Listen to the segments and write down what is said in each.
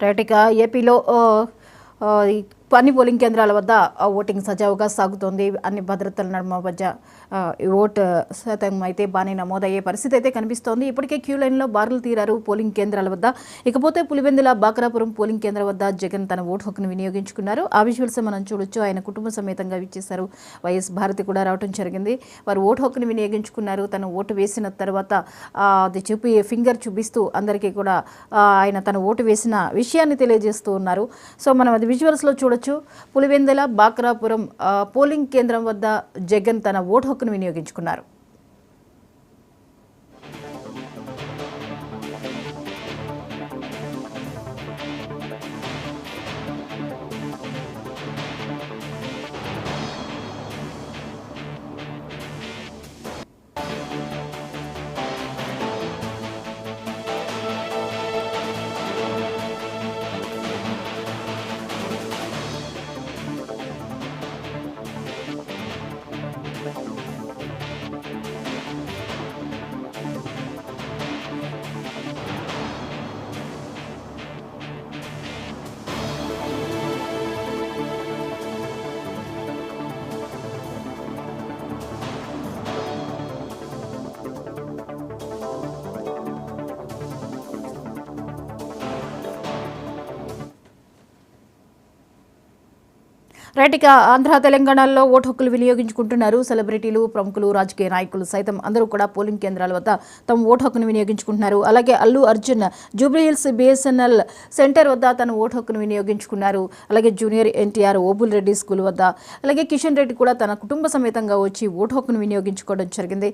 Right ఇక ఏపీలో అన్ని పోలింగ్ కేంద్రాల వద్ద ఓటింగ్ సజావుగా సాగుతోంది. అన్ని భద్రతల నడుమ మధ్య ఓటు శాతం అయితే బాగానే నమోదయ్యే పరిస్థితి అయితే కనిపిస్తోంది. ఇప్పటికే క్యూ లైన్లో బారులు తీరారు పోలింగ్ కేంద్రాల వద్ద. ఇకపోతే పులివెందుల బాక్రాపురం పోలింగ్ కేంద్రం వద్ద జగన్ తన ఓటు హక్కును వినియోగించుకున్నారు. ఆ విజువల్స్ మనం చూడొచ్చు. ఆయన కుటుంబ సమేతంగా విచ్చేశారు. వైఎస్ భారతి కూడా రావడం జరిగింది. వారు ఓటు హక్కును వినియోగించుకున్నారు. తను ఓటు వేసిన తర్వాత అది ఫింగర్ చూపిస్తూ అందరికీ కూడా ఆయన తన ఓటు వేసిన విషయాన్ని తెలియజేస్తూ ఉన్నారు. సో మనం అది విజువల్స్లో చూడొచ్చు. పులివెందుల బాక్రాపురం పోలింగ్ కేంద్రం వద్ద జగన్ తన ఓటు హక్కును వినియోగించుకున్నారు. రైట్ ఇక ఆంధ్ర తెలంగాణలో ఓటు హక్కులు వినియోగించుకుంటున్నారు. సెలబ్రిటీలు, ప్రముఖులు, రాజకీయ నాయకులు సైతం అందరూ కూడా పోలింగ్ కేంద్రాల వద్ద తమ ఓటు హక్కును వినియోగించుకుంటున్నారు. అలాగే అల్లు అర్జున్ జూబ్లీహిల్స్ బిఎస్ఎన్ఎల్ సెంటర్ వద్ద తన ఓటు హక్కును వినియోగించుకున్నారు. అలాగే జూనియర్ ఎన్టీఆర్ ఓబుల్ రెడ్డి స్కూల్ వద్ద అలాగే కిషన్ రెడ్డి కూడా తన కుటుంబ సమేతంగా వచ్చి ఓటు హక్కును వినియోగించుకోవడం జరిగింది.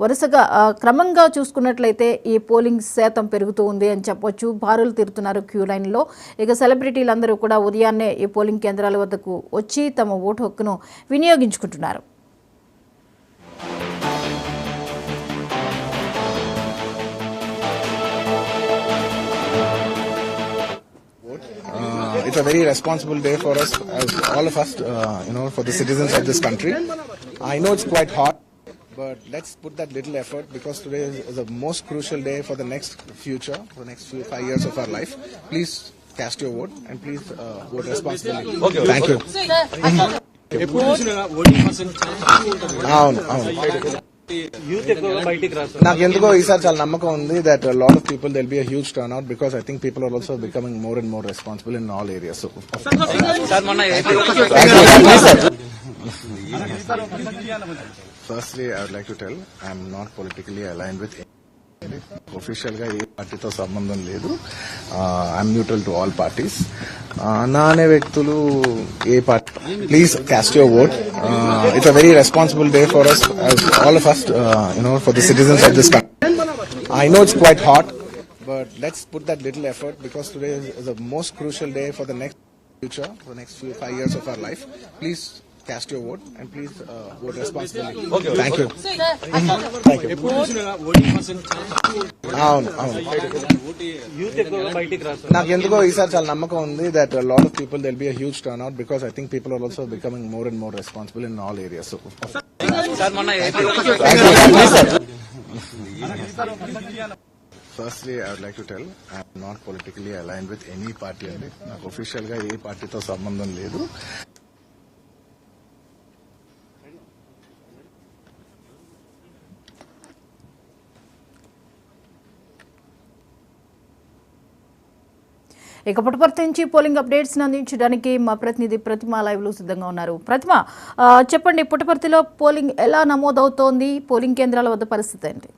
వరుసగా క్రమంగా చూసుకున్నట్లయితే ఈ పోలింగ్ శాతం పెరుగుతూ ఉంది అని చెప్పొచ్చు. బారులు తీరుతున్నారు క్యూ లైన్లో. ఇక సెలబ్రిటీలందరూ కూడా ఉదయాన్నే ఈ పోలింగ్ కేంద్రాల వద్దకు వచ్చి తమ ఓటు హక్కును వినియోగించుకుంటున్నారు. It's a very responsible day for us, as all of us, for the citizens of this country. I know it's quite hot, but let's put that little effort, because today is the most crucial day for the next future, for the next 5 years of our life. Please cast your vote and please vote responsibly. Okay. Thank you. నాకు ఎందుకో ఈసారి చాలా నమ్మకం ఉంది that a lot of people, there'll be a huge turnout, because I think people are also becoming more and more responsible in all areas. So firstly, I would like to tell I am not politically aligned with official గా ఏ పార్టీతో సంబంధం లేదు. I'm neutral to all parties. నా అనే వ్యక్తులు ఏ party, please cast your vote. It's a very responsible day for us, as all of us, for the citizens of this country. I know it's quite hot, but let's put that little effort, because today is the most crucial day for the next future, for the next 5 years of our life. Please cast your vote and please vote responsibly. Okay. Thank you. Thank you. నాకు ఎందుకో ఈసారి చాలా నమ్మకం ఉంది that a lot of people, there'll be a huge turnout, because I think people are also becoming more and more responsible in all areas. So firstly, I would like to tell I am not politically aligned with any party అండి. నాకు official గా ఏ పార్టీతో సంబంధం లేదు. ఇక పుట్టపర్తి నుంచి polling అప్డేట్స్ని అందించడానికి మా ప్రతినిధి ప్రతిమ లైవ్లో సిద్ధంగా ఉన్నారు. ప్రతిమ, చెప్పండి, పుట్టపర్తిలో పోలింగ్ ఎలా నమోదవుతోంది? పోలింగ్ కేంద్రాల వద్ద పరిస్థితి ఏంటి?